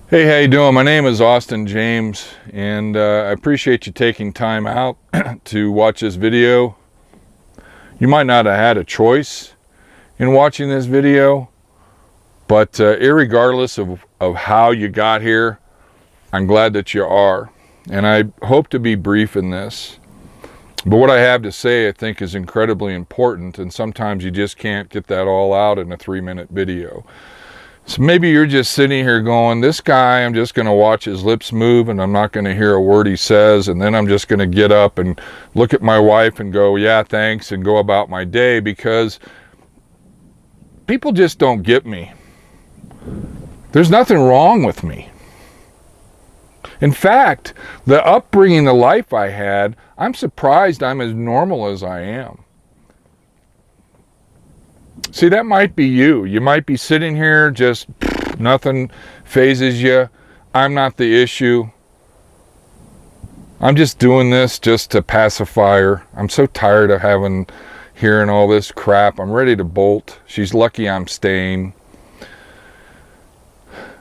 Hey, how you doing? My name is Austin James, and I appreciate you taking time out to watch this video. You might not have had a choice in watching this video, but irregardless of how you got here, I'm glad that you are. And I hope to be brief in this. But what I have to say, I think, is incredibly important, and sometimes you just can't get that all out in a 3-minute video. So maybe you're just sitting here going, this guy, I'm just going to watch his lips move and I'm not going to hear a word he says, and then I'm just going to get up and look at my wife and go, yeah, thanks, and go about my day, because people just don't get me. There's nothing wrong with me. In fact, the upbringing, the life I had, I'm surprised I'm as normal as I am. See, that might be you. You might be sitting here, just nothing phases you. I'm not the issue. I'm just doing this just to pacify her. I'm so tired of hearing all this crap. I'm ready to bolt. She's lucky I'm staying.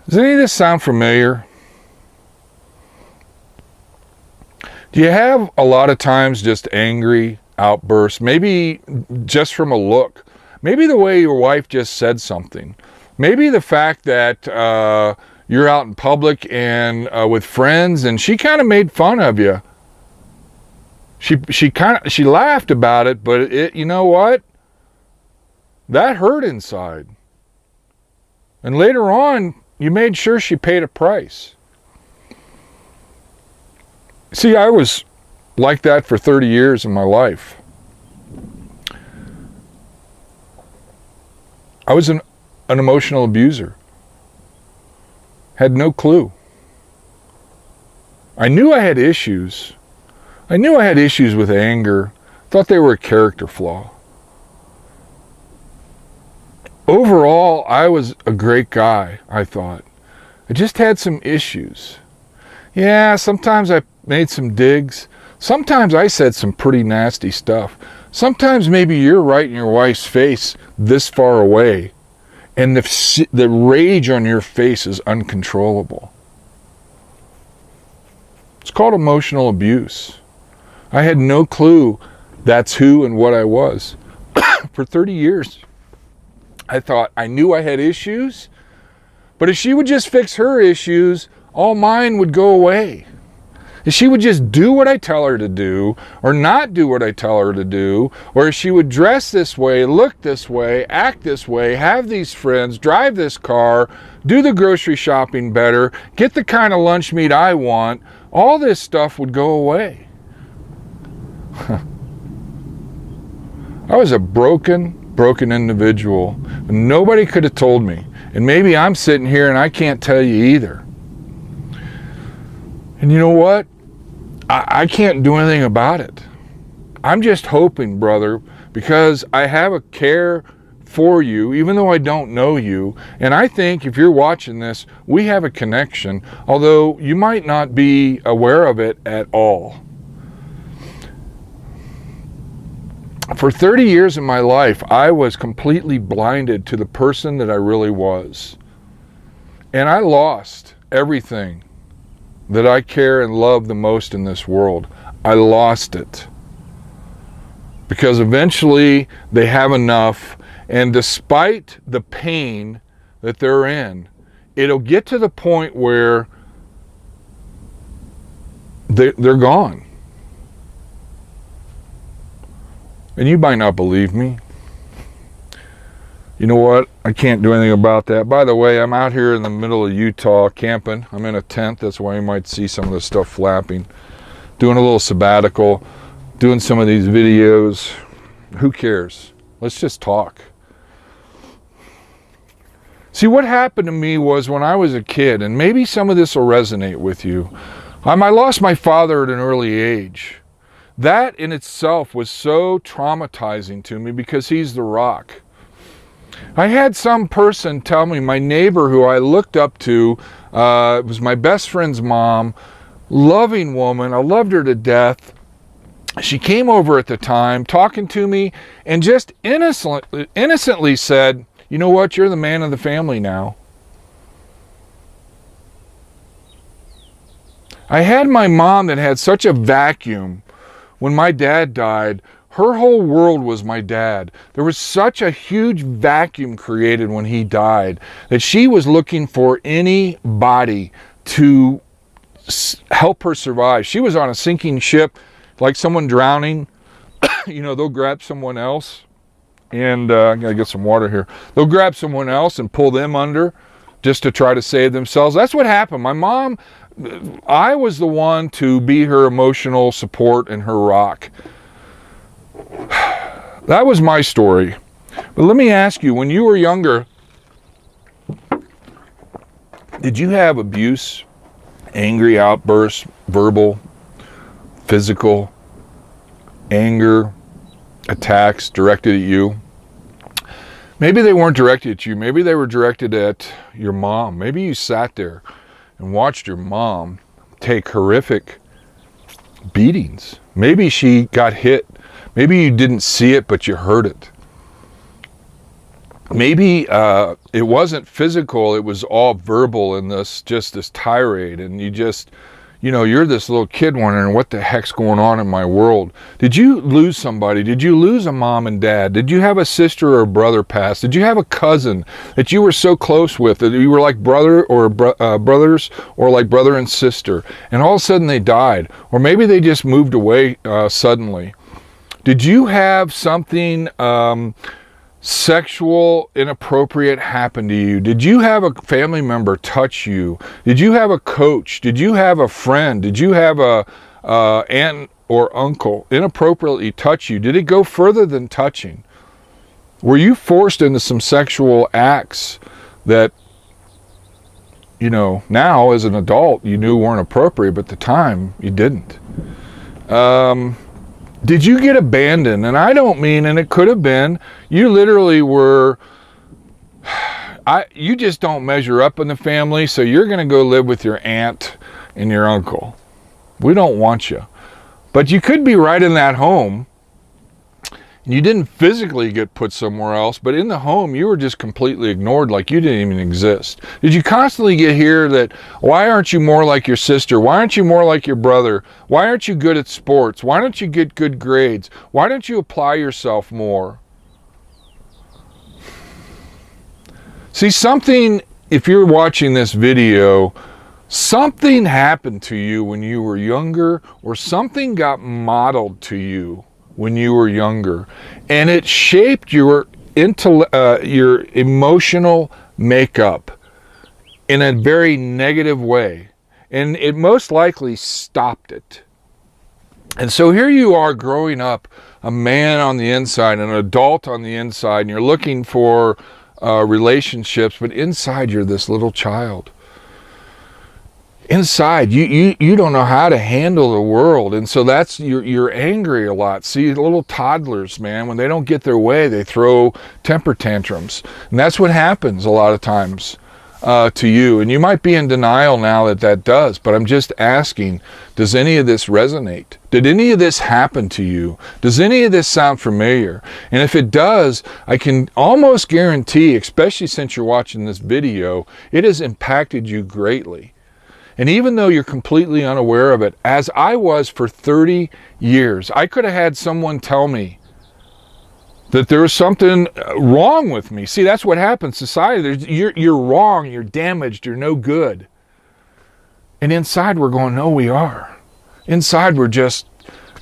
Does any of this sound familiar? Do you have a lot of times just angry outbursts? Maybe just from a look. Maybe the way your wife just said something. Maybe the fact that you're out in public and with friends and she kind of made fun of you. She laughed about it, but you know what? That hurt inside. And later on, you made sure she paid a price. See, I was like that for 30 years in my life. I was an emotional abuser. Had no clue. I knew I had issues. I knew I had issues with anger. Thought they were a character flaw. Overall, I was a great guy, I thought. I just had some issues. Yeah, sometimes I made some digs. Sometimes I said some pretty nasty stuff. Sometimes maybe you're right in your wife's face this far away, and the rage on your face is uncontrollable. It's called emotional abuse. I had no clue that's who and what I was. For 30 years, I thought I knew I had issues, but if she would just fix her issues, all mine would go away. If she would just do what I tell her to do, or not do what I tell her to do, or if she would dress this way, look this way, act this way, have these friends, drive this car, do the grocery shopping better, get the kind of lunch meat I want, all this stuff would go away. I was a broken individual. Nobody could have told me. And maybe I'm sitting here and I can't tell you either. And you know what? I can't do anything about it. I'm just hoping, brother, because I have a care for you, even though I don't know you. And I think if you're watching this, we have a connection, although you might not be aware of it at all. For 30 years of my life, I was completely blinded to the person that I really was. And I lost everything that I care and love the most in this world. I lost it. Because eventually they have enough, and despite the pain that they're in, it'll get to the point where they're gone. And you might not believe me. You know what? I can't do anything about that. By the way, I'm out here in the middle of Utah camping. I'm in a tent. That's why you might see some of the stuff flapping. Doing a little sabbatical. Doing some of these videos. Who cares? Let's just talk. See, what happened to me was when I was a kid, and maybe some of this will resonate with you. I lost my father at an early age. That in itself was so traumatizing to me because he's the rock. I had some person tell me, my neighbor who I looked up to, it was my best friend's mom, loving woman, I loved her to death. She came over at the time, talking to me, and just innocently said, you know what, you're the man of the family now. I had my mom that had such a vacuum. When my dad died, her whole world was my dad. There was such a huge vacuum created when he died that she was looking for anybody to help her survive. She was on a sinking ship, like someone drowning. You know, they'll grab someone else, and I gotta get some water here. They'll grab someone else and pull them under just to try to save themselves. That's what happened. My mom, I was the one to be her emotional support and her rock. That was my story. But let me ask you, when you were younger, did you have abuse, angry outbursts, verbal, physical, anger, attacks directed at you? Maybe they weren't directed at you. Maybe they were directed at your mom. Maybe you sat there and watched your mom take horrific beatings. Maybe she got hit. Maybe you didn't see it, but you heard it. Maybe it wasn't physical, it was all verbal and this tirade, and you just, you know, you're this little kid wondering what the heck's going on in my world. Did you lose somebody? Did you lose a mom and dad? Did you have a sister or a brother pass? Did you have a cousin that you were so close with that you were like brother or brothers, or like brother and sister, and all of a sudden they died? Or maybe they just moved away suddenly. Did you have something sexual inappropriate happen to you? Did you have a family member touch you? Did you have a coach? Did you have a friend? Did you have a aunt or uncle inappropriately touch you? Did it go further than touching? Were you forced into some sexual acts that, you know, now as an adult you knew weren't appropriate, but at the time you didn't? Did you get abandoned? And I don't mean, and it could have been, you literally were, you just don't measure up in the family, so you're going to go live with your aunt and your uncle. We don't want you. But you could be right in that home. You didn't physically get put somewhere else, but in the home you were just completely ignored, like you didn't even exist. Did you constantly get here that, why aren't you more like your sister? Why aren't you more like your brother? Why aren't you good at sports? Why don't you get good grades? Why don't you apply yourself more? See, something, if you're watching this video, something happened to you when you were younger, or something got modeled to you when you were younger, and it shaped your emotional makeup in a very negative way, and it most likely stopped it. And so here you are growing up, a man on the inside, an adult on the inside, and you're looking for relationships, but inside you're this little child. Inside, you don't know how to handle the world, and so that's, you're angry a lot. See, little toddlers, man, when they don't get their way, they throw temper tantrums, and that's what happens a lot of times to you. And you might be in denial now that does, but I'm just asking, does any of this resonate? Did any of this happen to you? Does any of this sound familiar? And if it does, I can almost guarantee, especially since you're watching this video, it has impacted you greatly. And even though you're completely unaware of it, as I was for 30 years, I could have had someone tell me that there was something wrong with me. See, that's what happens. Society, you're wrong, you're damaged, you're no good. And inside we're going, no, we are. Inside we're just,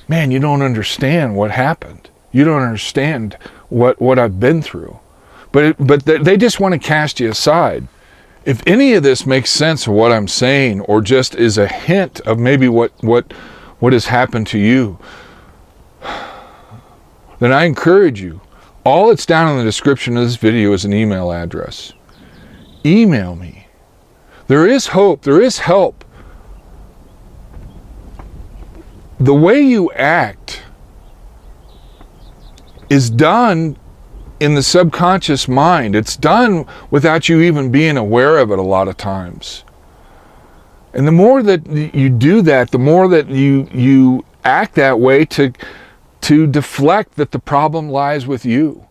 man, you don't understand what happened. You don't understand what I've been through. But they just want to cast you aside. If any of this makes sense of what I'm saying, or just is a hint of maybe what has happened to you, then I encourage you. All that's down in the description of this video is an email address. Email me. There is hope. There is help. The way you act is done in the subconscious mind. It's done without you even being aware of it a lot of times. And the more that you do that, the more that you act that way to deflect that the problem lies with you.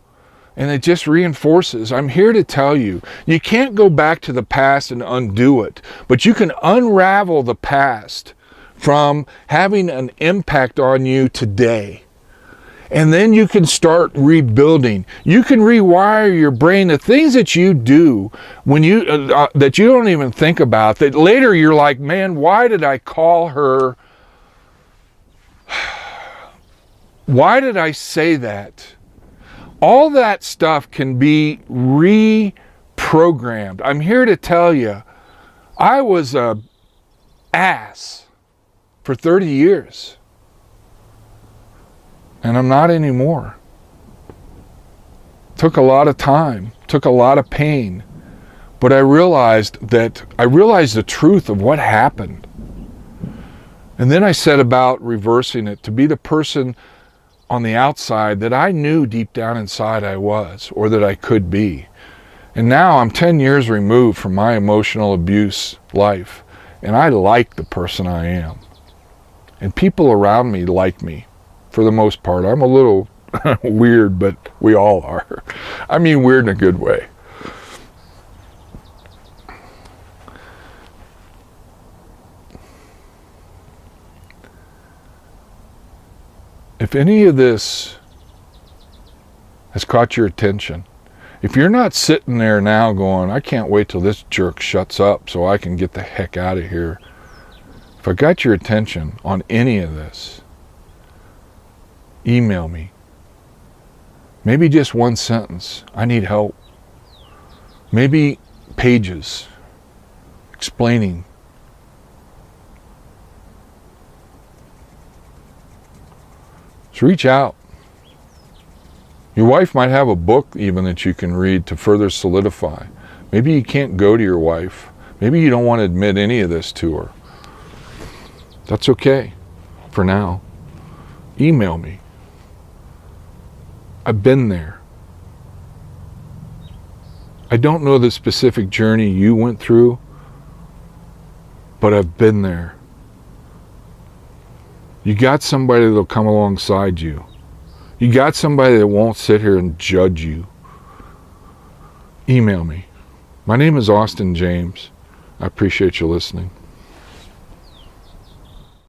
And it just reinforces. I'm here to tell you, you can't go back to the past and undo it, but you can unravel the past from having an impact on you today. And then you can start rebuilding. You can rewire your brain. The things that you do when you that you don't even think about, that later you're like, man, why did I call her? Why did I say that? All that stuff can be reprogrammed. I'm here to tell you, I was a ass for 30 years. And I'm not anymore. Took a lot of time, took a lot of pain, but I realized the truth of what happened. And then I set about reversing it to be the person on the outside that I knew deep down inside I was, or that I could be. And now I'm 10 years removed from my emotional abuse life, and I like the person I am. And people around me like me, for the most part. I'm a little weird, but we all are. I mean weird in a good way. If any of this has caught your attention, if you're not sitting there now going, I can't wait till this jerk shuts up so I can get the heck out of here. If I got your attention on any of this, email me. Maybe just one sentence. I need help. Maybe pages explaining. So reach out. Your wife might have a book even that you can read to further solidify. Maybe you can't go to your wife. Maybe you don't want to admit any of this to her. That's okay for now. Email me. I've been there. I don't know the specific journey you went through, but I've been there. You got somebody that'll come alongside you. You got somebody that won't sit here and judge you. Email me. My name is Austin James. I appreciate you listening.